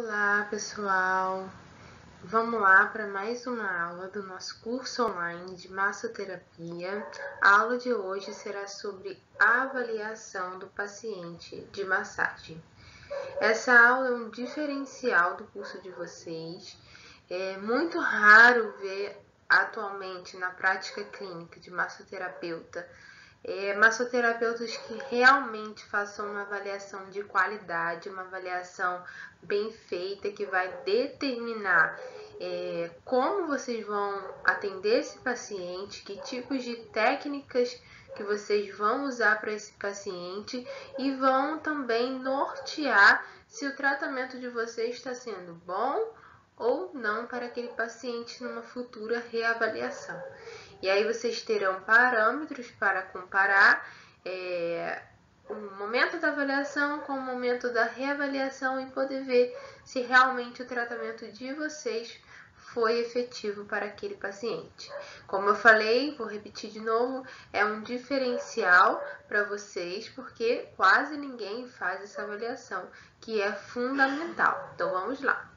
Olá, pessoal! Vamos lá para mais uma aula do nosso curso online de massoterapia. A aula de hoje será sobre a avaliação do paciente de massagem. Essa aula é um diferencial do curso de vocês. É muito raro ver atualmente na prática clínica de massoterapeuta massoterapeutas que realmente façam uma avaliação de qualidade, uma avaliação bem feita, que vai determinar como vocês vão atender esse paciente, que tipos de técnicas que vocês vão usar para esse paciente e vão também nortear se o tratamento de vocês está sendo bom ou não para aquele paciente numa futura reavaliação. E aí vocês terão parâmetros para comparar o momento da avaliação com o momento da reavaliação e poder ver se realmente o tratamento de vocês foi efetivo para aquele paciente. Como eu falei, vou repetir de novo, é um diferencial para vocês, porque quase ninguém faz essa avaliação, que é fundamental. Então vamos lá.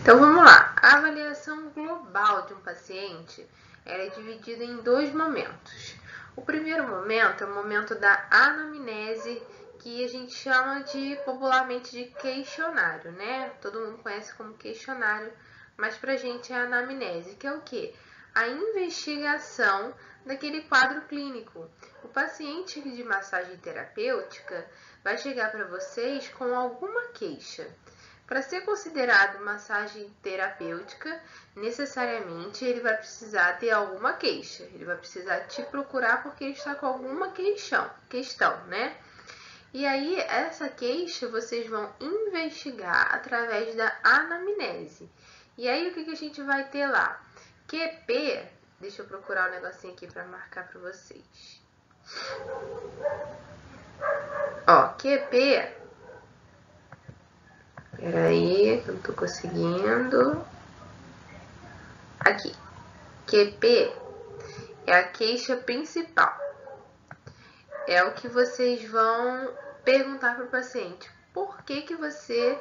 Então vamos lá, a avaliação global de um paciente ela é dividida em dois momentos. O primeiro momento é o momento da anamnese, que a gente chama popularmente de questionário, né? Todo mundo conhece como questionário, mas pra gente é a anamnese, que é o quê? A investigação daquele quadro clínico. O paciente de massagem terapêutica vai chegar para vocês com alguma queixa. Para ser considerado massagem terapêutica, necessariamente ele vai precisar ter alguma queixa. Ele vai precisar te procurar porque ele está com alguma questão, né? E aí, essa queixa vocês vão investigar através da anamnese. E aí, o que a gente vai ter lá? QP, deixa eu procurar um negocinho aqui para marcar para vocês. Ó, QP... Peraí, que eu não tô conseguindo. Aqui. QP é a queixa principal. É o que vocês vão perguntar para o paciente. Por que você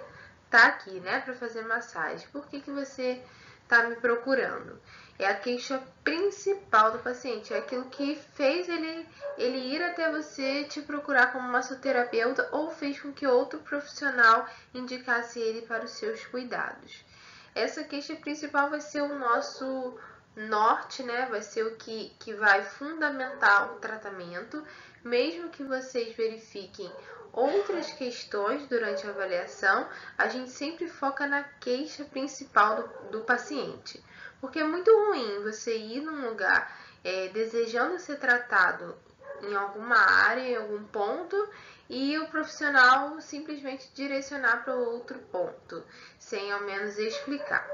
tá aqui, né, para fazer massagem? Por que você tá me procurando? É a queixa principal do paciente, é aquilo que fez ele ir até você te procurar como massoterapeuta ou fez com que outro profissional indicasse ele para os seus cuidados. Essa queixa principal vai ser o nosso norte, né? Vai ser o que vai fundamentar o tratamento, mesmo que vocês verifiquem outras questões durante a avaliação, a gente sempre foca na queixa principal do paciente. Porque é muito ruim você ir num lugar desejando ser tratado em alguma área, em algum ponto, e o profissional simplesmente direcionar para outro ponto, sem ao menos explicar.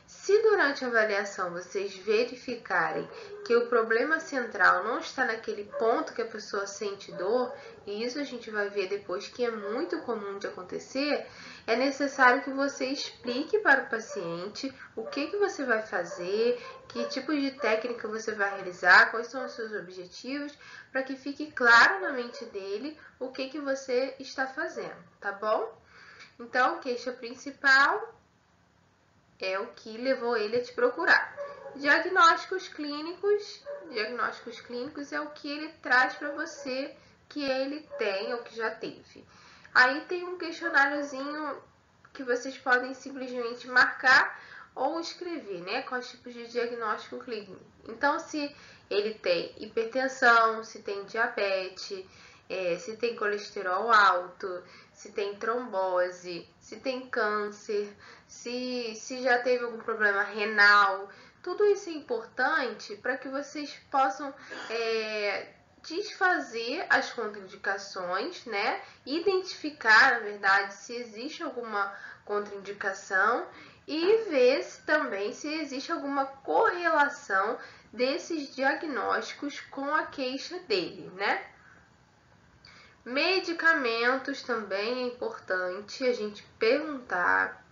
Se durante a avaliação vocês verificarem que o problema central não está naquele ponto que a pessoa sente dor, e isso a gente vai ver depois que é muito comum de acontecer, é necessário que você explique para o paciente o que você vai fazer, que tipo de técnica você vai realizar, quais são os seus objetivos, para que fique claro na mente dele o que você está fazendo, tá bom? Então, queixa principal é o que levou ele a te procurar. Diagnósticos clínicos é o que ele traz para você que ele tem ou que já teve. Aí tem um questionáriozinho que vocês podem simplesmente marcar ou escrever, né? Quais tipos de diagnóstico clínico. Então, se ele tem hipertensão, se tem diabetes, se tem colesterol alto, se tem trombose, se tem câncer, se já teve algum problema renal, tudo isso é importante para que vocês possam desfazer as contraindicações, né? Identificar, na verdade, se existe alguma contraindicação e ver também se existe alguma correlação desses diagnósticos com a queixa dele, né? Medicamentos também é importante a gente perguntar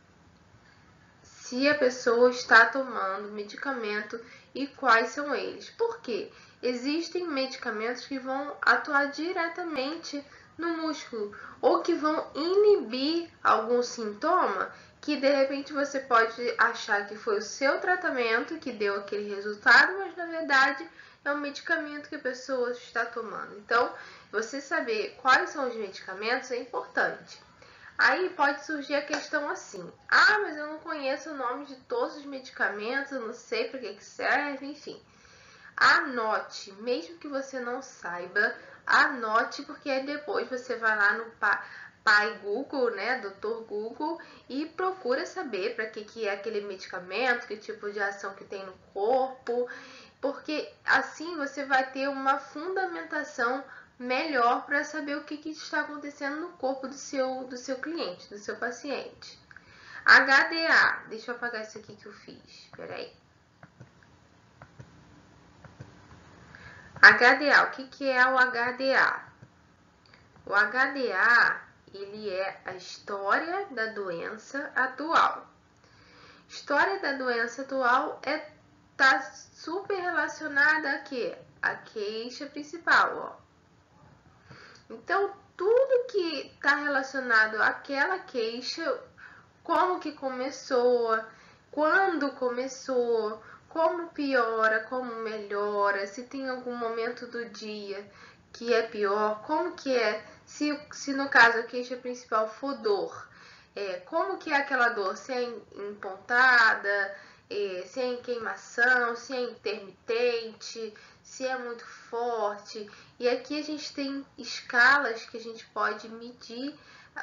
se a pessoa está tomando medicamento e quais são eles. Por quê? Existem medicamentos que vão atuar diretamente no músculo ou que vão inibir algum sintoma que de repente você pode achar que foi o seu tratamento que deu aquele resultado, mas na verdade é um medicamento que a pessoa está tomando. Então, você saber quais são os medicamentos é importante. Aí pode surgir a questão assim: ah, mas eu não conheço o nome de todos os medicamentos, eu não sei para que serve, enfim. Anote, mesmo que você não saiba, anote, porque aí depois você vai lá no Pai Google, né, Doutor Google, e procura saber para que é aquele medicamento, que tipo de ação que tem no corpo, porque assim você vai ter uma fundamentação melhor para saber o que está acontecendo no corpo do seu cliente, do seu paciente. HDA, deixa eu apagar isso aqui que eu fiz, peraí. HDA, o que é o HDA? O HDA, ele é a história da doença atual. História da doença atual tá super relacionada a quê? A queixa principal, ó. Então, tudo que está relacionado àquela queixa, como que começou, quando começou, como piora, como melhora, se tem algum momento do dia que é pior, como que é, se no caso a queixa principal for dor, como que é aquela dor, se é empontada, se é em queimação, se é intermitente, se é muito forte. E aqui a gente tem escalas que a gente pode medir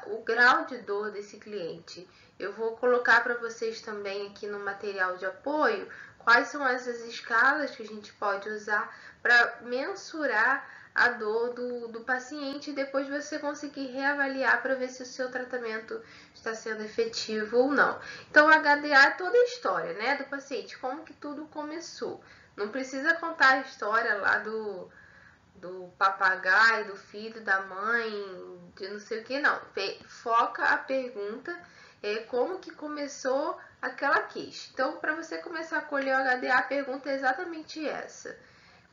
o grau de dor desse cliente. Eu vou colocar para vocês também aqui no material de apoio quais são essas escalas que a gente pode usar para mensurar a dor do paciente e depois você conseguir reavaliar para ver se o seu tratamento está sendo efetivo ou não. Então, o HDA é toda a história, né, do paciente, como que tudo começou. Não precisa contar a história lá do papagaio, do filho, da mãe, de não sei o que, não. Foca a pergunta, como que começou aquela queixa. Então, para você começar a colher o HDA, a pergunta é exatamente essa.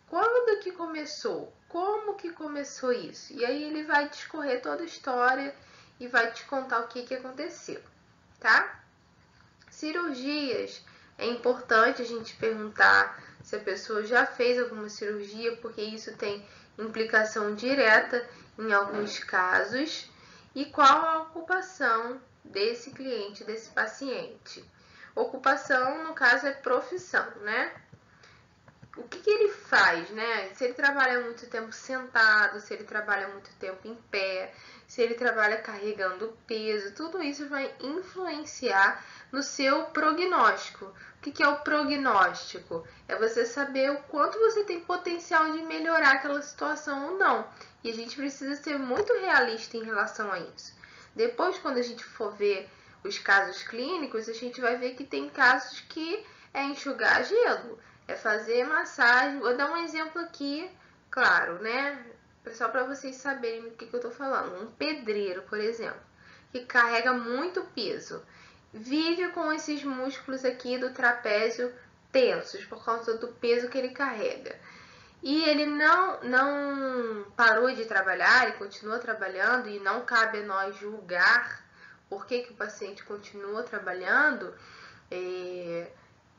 Quando que começou? Como que começou isso? E aí ele vai discorrer toda a história e vai te contar o que aconteceu, tá? Cirurgias. É importante a gente perguntar se a pessoa já fez alguma cirurgia, porque isso tem implicação direta em alguns casos. E qual a ocupação desse cliente, desse paciente? Ocupação, no caso, é profissão, né? O que ele faz, né? Se ele trabalha muito tempo sentado, se ele trabalha muito tempo em pé, se ele trabalha carregando peso, tudo isso vai influenciar no seu prognóstico. O que é o prognóstico? É você saber o quanto você tem potencial de melhorar aquela situação ou não. E a gente precisa ser muito realista em relação a isso. Depois, quando a gente for ver os casos clínicos, a gente vai ver que tem casos que é enxugar gelo, é fazer massagem. Vou dar um exemplo aqui, claro, né? Só para vocês saberem do que eu tô falando. Um pedreiro, por exemplo, que carrega muito peso, vive com esses músculos aqui do trapézio tensos por causa do peso que ele carrega. E ele não parou de trabalhar, ele continua trabalhando e não cabe a nós julgar por que o paciente continua trabalhando.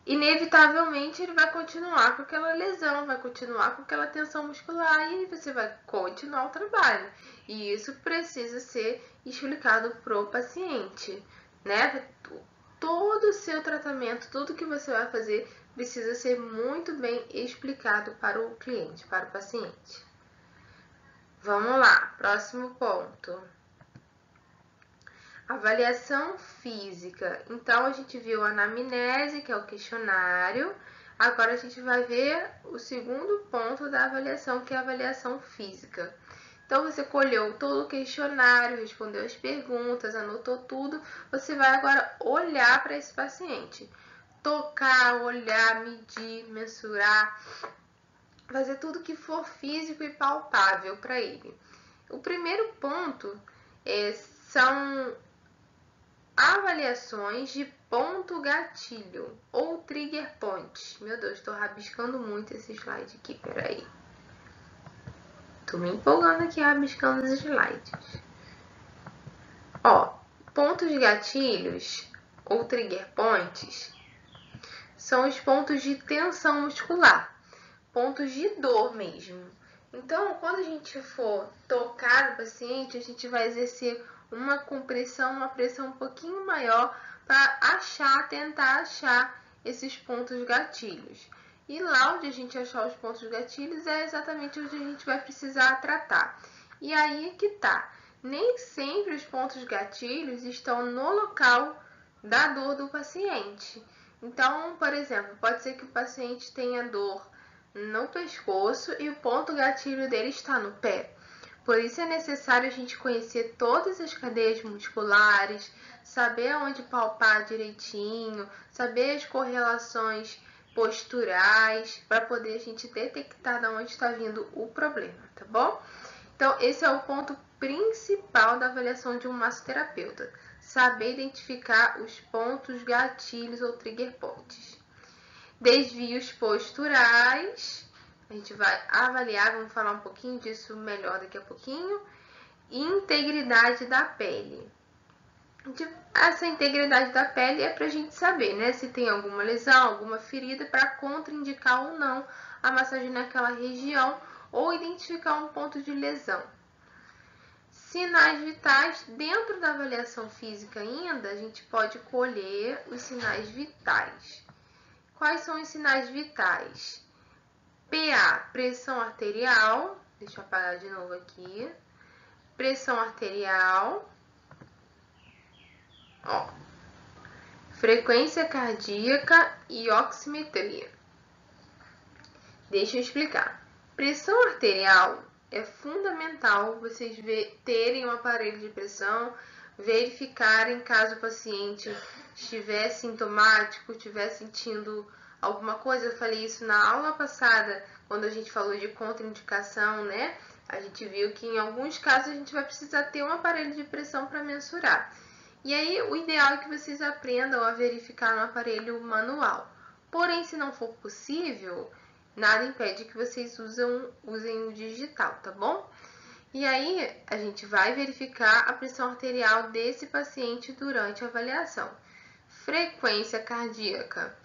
Inevitavelmente ele vai continuar com aquela lesão, vai continuar com aquela tensão muscular e você vai continuar o trabalho. E isso precisa ser explicado pro paciente, né? Todo o seu tratamento, tudo que você vai fazer precisa ser muito bem explicado para o cliente, para o paciente. Vamos lá, próximo ponto. Avaliação física. Então, a gente viu a anamnese, que é o questionário. Agora, a gente vai ver o segundo ponto da avaliação, que é a avaliação física. Então, você colheu todo o questionário, respondeu as perguntas, anotou tudo. Você vai agora olhar para esse paciente. Tocar, olhar, medir, mensurar. Fazer tudo que for físico e palpável para ele. O primeiro ponto são avaliações de ponto gatilho ou trigger point. Meu Deus, estou rabiscando muito esse slide aqui, peraí. Tô me empolgando aqui rabiscando os slides. Ó, pontos gatilhos ou trigger points são os pontos de tensão muscular, pontos de dor mesmo. Então, quando a gente for tocar no paciente, a gente vai exercer uma compressão, uma pressão um pouquinho maior para tentar achar esses pontos gatilhos. E lá onde a gente achar os pontos gatilhos é exatamente onde a gente vai precisar tratar. E aí é que tá. Nem sempre os pontos gatilhos estão no local da dor do paciente. Então, por exemplo, pode ser que o paciente tenha dor no pescoço e o ponto gatilho dele está no pé. Por isso é necessário a gente conhecer todas as cadeias musculares, saber onde palpar direitinho, saber as correlações posturais, para poder a gente detectar de onde está vindo o problema, tá bom? Então, esse é o ponto principal da avaliação de um massoterapeuta, saber identificar os pontos gatilhos ou trigger points. Desvios posturais, a gente vai avaliar, vamos falar um pouquinho disso melhor daqui a pouquinho. Integridade da pele. Essa integridade da pele é para a gente saber, né, se tem alguma lesão, alguma ferida, para contraindicar ou não a massagem naquela região ou identificar um ponto de lesão. Sinais vitais, dentro da avaliação física ainda, a gente pode colher os sinais vitais. Quais são os sinais vitais? PA, pressão arterial, deixa eu apagar de novo aqui. Pressão arterial, ó, frequência cardíaca e oximetria. Deixa eu explicar. Pressão arterial é fundamental vocês terem um aparelho de pressão, verificarem caso o paciente estiver sintomático, estiver sentindo alguma coisa. Eu falei isso na aula passada, quando a gente falou de contraindicação, né? A gente viu que em alguns casos a gente vai precisar ter um aparelho de pressão para mensurar. E aí, o ideal é que vocês aprendam a verificar no aparelho manual. Porém, se não for possível, nada impede que vocês usem o digital, tá bom? E aí, a gente vai verificar a pressão arterial desse paciente durante a avaliação. Frequência cardíaca.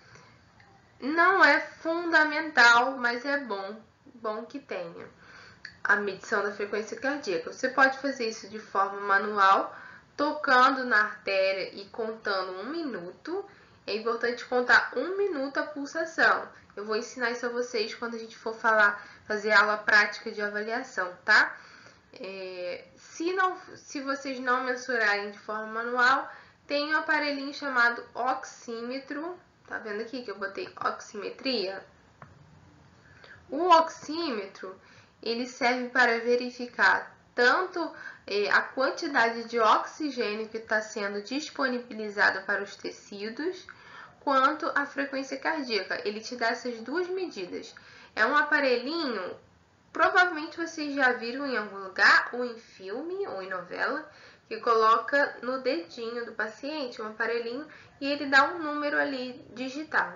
Não é fundamental, mas é bom que tenha a medição da frequência cardíaca. Você pode fazer isso de forma manual, tocando na artéria e contando 1 minuto. É importante contar 1 minuto a pulsação. Eu vou ensinar isso a vocês quando a gente for fazer aula prática de avaliação, tá? Se vocês não mensurarem de forma manual, tem um aparelhinho chamado oxímetro. Tá vendo aqui que eu botei oximetria? O oxímetro, ele serve para verificar tanto a quantidade de oxigênio que está sendo disponibilizado para os tecidos, quanto a frequência cardíaca. Ele te dá essas duas medidas. É um aparelhinho, provavelmente vocês já viram em algum lugar, ou em filme, ou em novela, que coloca no dedinho do paciente um aparelhinho e ele dá um número ali digital.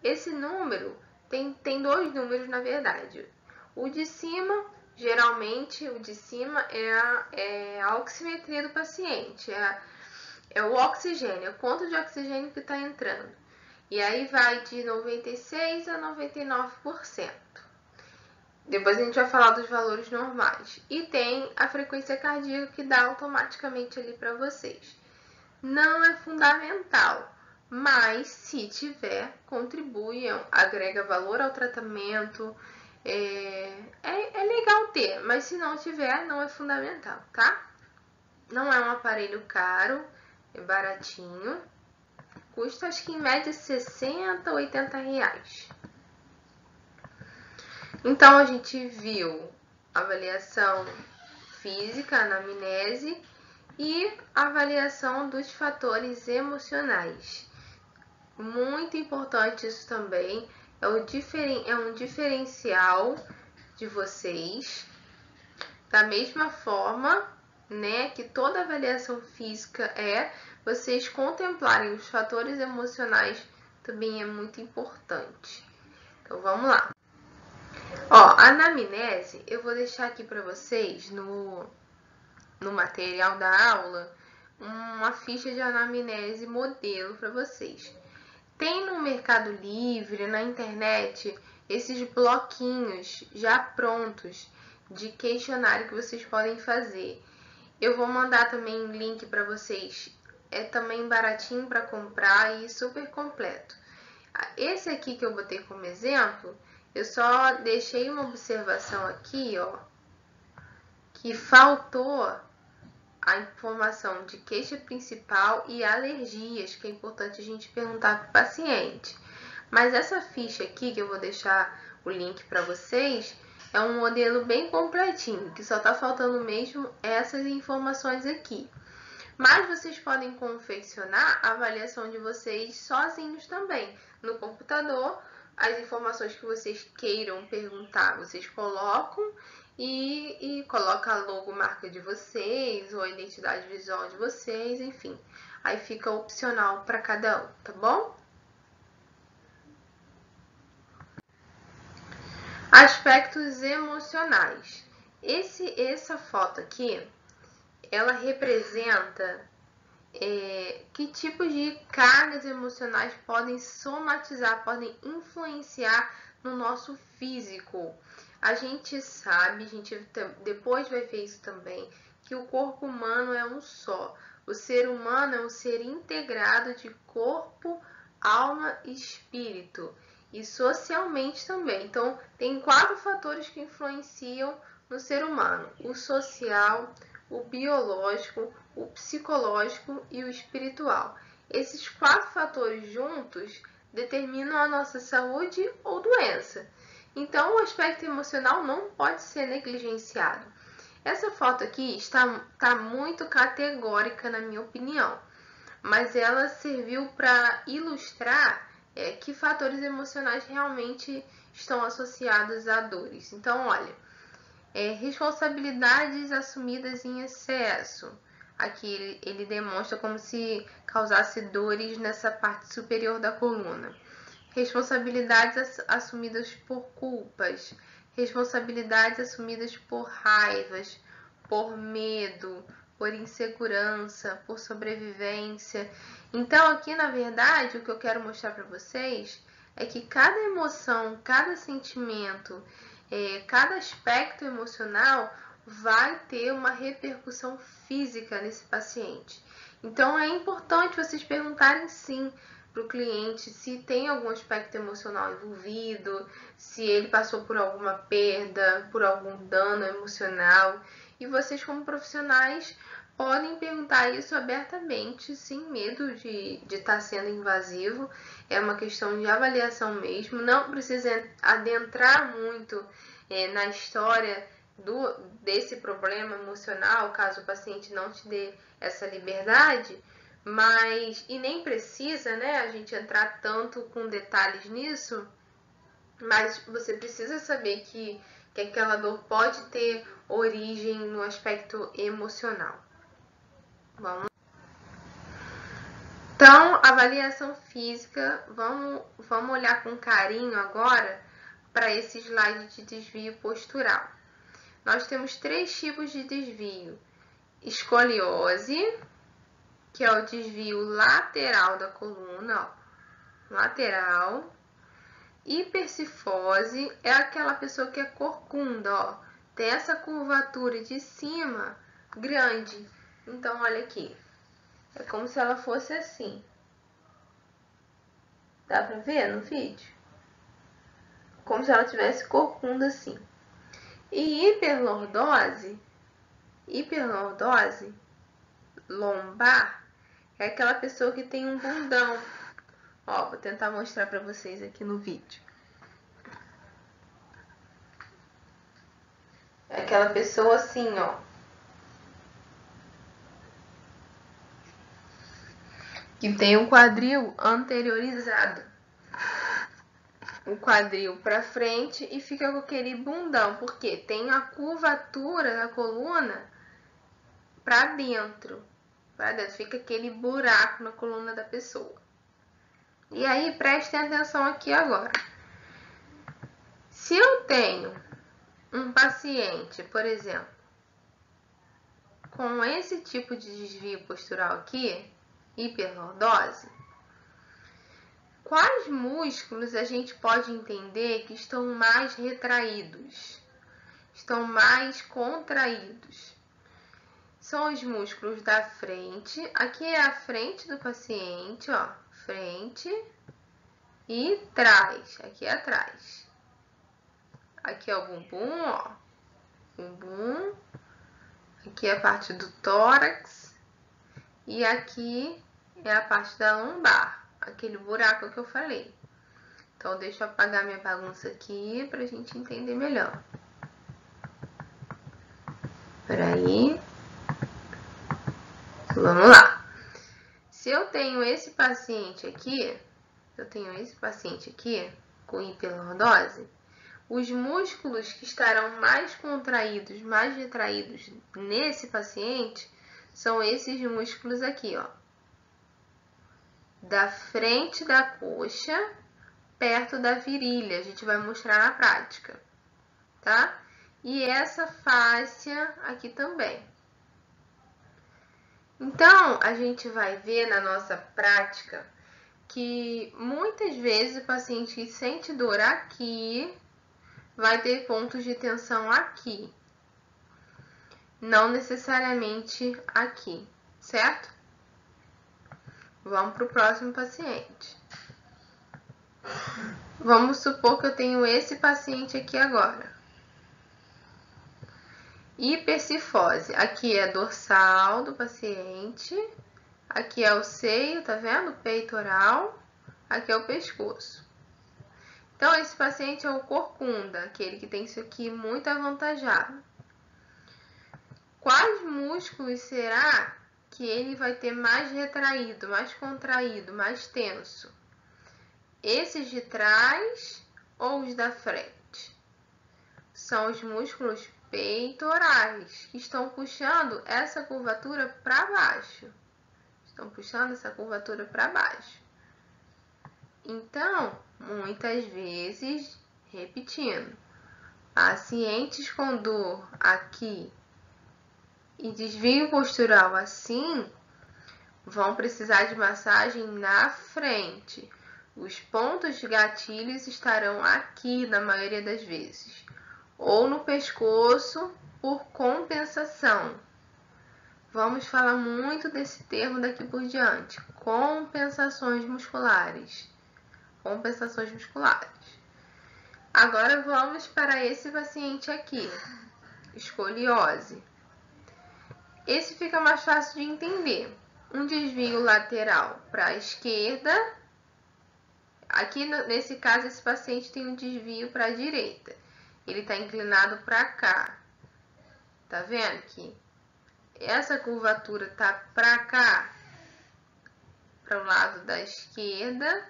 Esse número tem 2 números, na verdade. O de cima, geralmente, o de cima é a oximetria do paciente, é o oxigênio, quanto de oxigênio que está entrando. E aí vai de 96% a 99%. Depois a gente vai falar dos valores normais. E tem a frequência cardíaca que dá automaticamente ali para vocês. Não é fundamental, mas se tiver, contribui, agrega valor ao tratamento. É legal ter, mas se não tiver, não é fundamental, tá? Não é um aparelho caro, é baratinho. Custa, acho que em média, 60, 80 reais. Então, a gente viu avaliação física, anamnese e avaliação dos fatores emocionais. Muito importante isso também, é um diferencial de vocês. Da mesma forma, né, que toda avaliação física vocês contemplarem os fatores emocionais também é muito importante. Então vamos lá. Ó, a anamnese eu vou deixar aqui para vocês no material da aula uma ficha de anamnese modelo para vocês. Tem no Mercado Livre, na internet, esses bloquinhos já prontos de questionário que vocês podem fazer. Eu vou mandar também um link para vocês. É também baratinho para comprar e super completo. Esse aqui que eu botei como exemplo, eu só deixei uma observação aqui, ó, que faltou a informação de queixa principal e alergias, que é importante a gente perguntar para o paciente. Mas essa ficha aqui, que eu vou deixar o link para vocês, é um modelo bem completinho, que só está faltando mesmo essas informações aqui. Mas vocês podem confeccionar a avaliação de vocês sozinhos também. No computador, as informações que vocês queiram perguntar, vocês colocam e coloca a logomarca de vocês ou a identidade visual de vocês, enfim. Aí fica opcional para cada um, tá bom? Aspectos emocionais. Essa foto aqui, ela representa que tipos de cargas emocionais podem somatizar, podem influenciar no nosso físico. A gente sabe, a gente depois vai ver isso também, que o corpo humano é um só. O ser humano é um ser integrado de corpo, alma e espírito. E socialmente também. Então, tem 4 fatores que influenciam no ser humano: o social, o biológico, o psicológico e o espiritual. Esses 4 fatores juntos determinam a nossa saúde ou doença. Então, o aspecto emocional não pode ser negligenciado. Essa foto aqui está muito categórica, na minha opinião, mas ela serviu para ilustrar que fatores emocionais realmente estão associados a dores. Então, olha, responsabilidades assumidas em excesso. Aqui ele demonstra como se causasse dores nessa parte superior da coluna. Responsabilidades assumidas por culpas. Responsabilidades assumidas por raivas, por medo, por insegurança, por sobrevivência. Então, aqui, na verdade, o que eu quero mostrar para vocês é que cada emoção, cada sentimento, cada aspecto emocional vai ter uma repercussão física nesse paciente. Então, é importante vocês perguntarem sim para o cliente se tem algum aspecto emocional envolvido, se ele passou por alguma perda, por algum dano emocional. E vocês, como profissionais, podem perguntar isso abertamente, sem medo de estar sendo invasivo. É uma questão de avaliação mesmo. Não precisa adentrar muito na história desse problema emocional, caso o paciente não te dê essa liberdade. E nem precisa, né, a gente entrar tanto com detalhes nisso, mas você precisa saber que aquela dor pode ter origem no aspecto emocional. Vamos. Então, avaliação física, vamos olhar com carinho agora para esse slide de desvio postural. Nós temos 3 tipos de desvio: escoliose, que é o desvio lateral da coluna, ó, lateral. Hipercifose é aquela pessoa que é corcunda, ó, tem essa curvatura de cima grande. Então, olha aqui, é como se ela fosse assim. Dá pra ver no vídeo? Como se ela tivesse corcunda assim. E hiperlordose lombar, é aquela pessoa que tem um bundão. Ó, vou tentar mostrar pra vocês aqui no vídeo. É aquela pessoa assim, ó. Que tem um quadril anteriorizado. O quadril pra frente e fica com aquele bundão, porque tem a curvatura da coluna pra dentro. para dentro, fica aquele buraco na coluna da pessoa. E aí, prestem atenção aqui agora. Se eu tenho um paciente, por exemplo, com esse tipo de desvio postural aqui, hiperlordose, quais músculos a gente pode entender que estão mais retraídos, estão mais contraídos? São os músculos da frente, aqui é a frente do paciente, ó, frente e trás, aqui é atrás. Aqui é o bumbum, ó, bumbum, aqui é a parte do tórax e aqui é a parte da lombar, aquele buraco que eu falei. Então, deixa eu apagar minha bagunça aqui pra gente entender melhor. Peraí. Vamos lá. Se eu tenho esse paciente aqui, com hiperlordose, os músculos que estarão mais contraídos, mais retraídos nesse paciente, são esses músculos aqui, ó. Da frente da coxa, perto da virilha. A gente vai mostrar na prática, tá? E essa fáscia aqui também. Então, a gente vai ver na nossa prática que muitas vezes o paciente que sente dor aqui vai ter pontos de tensão aqui, não necessariamente aqui, certo? Vamos para o próximo paciente. Vamos supor que eu tenho esse paciente aqui agora. Hipercifose. Aqui é dorsal do paciente, aqui é o seio, tá vendo? Peitoral, aqui é o pescoço. Então, esse paciente é o corcunda, aquele que tem isso aqui muito avantajado. Quais músculos será que ele vai ter mais retraído, mais contraído, mais tenso? Esses de trás ou os da frente? São os músculos peitorais, que estão puxando essa curvatura para baixo. Então, muitas vezes, repetindo, pacientes com dor aqui e desvio postural assim, vão precisar de massagem na frente. Os pontos de gatilhos estarão aqui na maioria das vezes, ou no pescoço por compensação. Vamos falar muito desse termo daqui por diante, compensações musculares. Agora vamos para esse paciente aqui, escoliose. Esse fica mais fácil de entender. Um desvio lateral para a esquerda. Aqui, nesse caso, esse paciente tem um desvio para a direita. Ele está inclinado para cá. Tá vendo que essa curvatura tá para cá, para o lado da esquerda,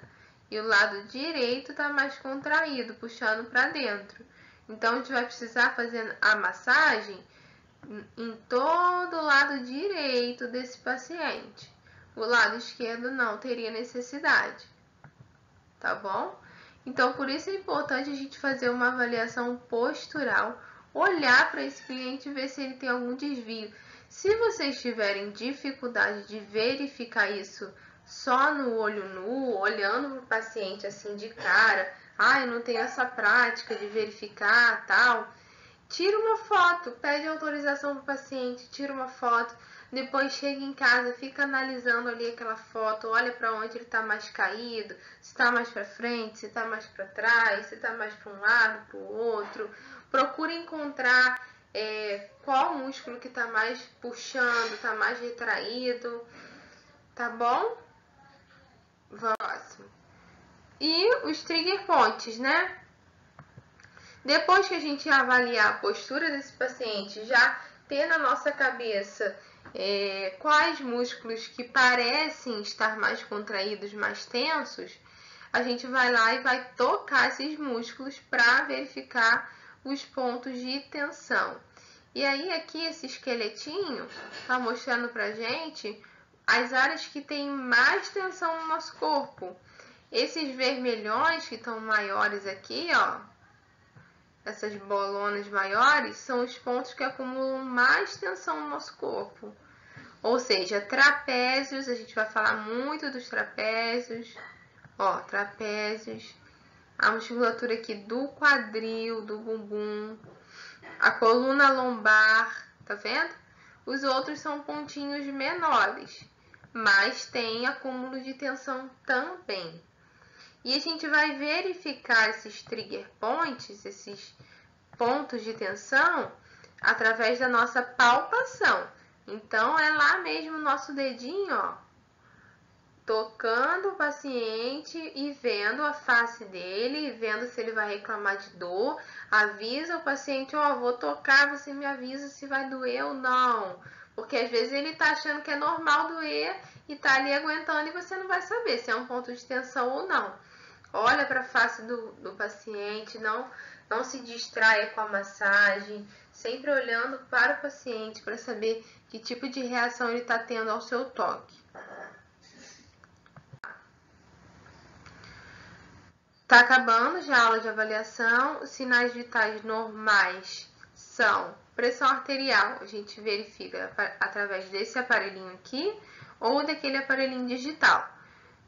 e o lado direito tá mais contraído, puxando para dentro. Então, a gente vai precisar fazer a massagem em todo o lado direito desse paciente. O lado esquerdo não teria necessidade, tá bom? Então, por isso é importante a gente fazer uma avaliação postural, olhar para esse cliente e ver se ele tem algum desvio. Se vocês tiverem dificuldade de verificar isso só no olho nu, olhando para o paciente assim de cara, eu não tenho essa prática de verificar, tal, tira uma foto, pede autorização para o paciente, tira uma foto, depois chega em casa, fica analisando ali aquela foto, olha para onde ele está mais caído, se está mais para frente, se está mais para trás, se está mais para um lado, para o outro. Procura encontrar qual músculo que está mais puxando, está mais retraído, tá bom? Próximo. E os trigger points, né? Depois que a gente avaliar a postura desse paciente, já ter na nossa cabeça quais músculos que parecem estar mais contraídos, mais tensos, a gente vai lá e vai tocar esses músculos para verificar os pontos de tensão. E aí aqui esse esqueletinho tá mostrando pra gente as áreas que têm mais tensão no nosso corpo. Esses vermelhões que estão maiores aqui, ó, essas bolonas maiores, são os pontos que acumulam mais tensão no nosso corpo. Ou seja, trapézios, a gente vai falar muito dos trapézios. Ó, trapézios. A musculatura aqui do quadril, do bumbum. A coluna lombar, tá vendo? Os outros são pontinhos menores, mas tem acúmulo de tensão também. E a gente vai verificar esses trigger points, esses pontos de tensão, através da nossa palpação. Então, é lá mesmo o nosso dedinho, ó, tocando o paciente e vendo a face dele, vendo se ele vai reclamar de dor. Avisa o paciente, ó, vou tocar, você me avisa se vai doer ou não. Porque às vezes ele tá achando que é normal doer e tá ali aguentando e você não vai saber se é um ponto de tensão ou não. Olha para a face do paciente, não se distraia com a massagem, sempre olhando para o paciente para saber que tipo de reação ele está tendo ao seu toque. Está acabando já a aula de avaliação. Os sinais vitais normais são pressão arterial, a gente verifica através desse aparelhinho aqui ou daquele aparelhinho digital.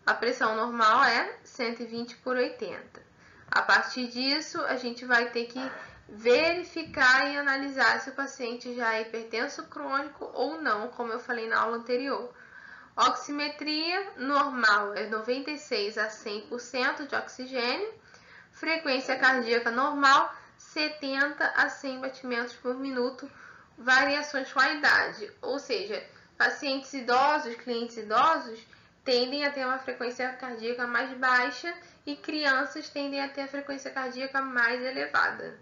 A pressão normal é 120/80. A partir disso, a gente vai ter que verificar e analisar se o paciente já é hipertenso crônico ou não, como eu falei na aula anterior. Oximetria normal é 96 a 100% de oxigênio. Frequência cardíaca normal, 70 a 100 batimentos por minuto. Variações com a idade, ou seja, pacientes idosos, clientes idosos, tendem a ter uma frequência cardíaca mais baixa e crianças tendem a ter a frequência cardíaca mais elevada.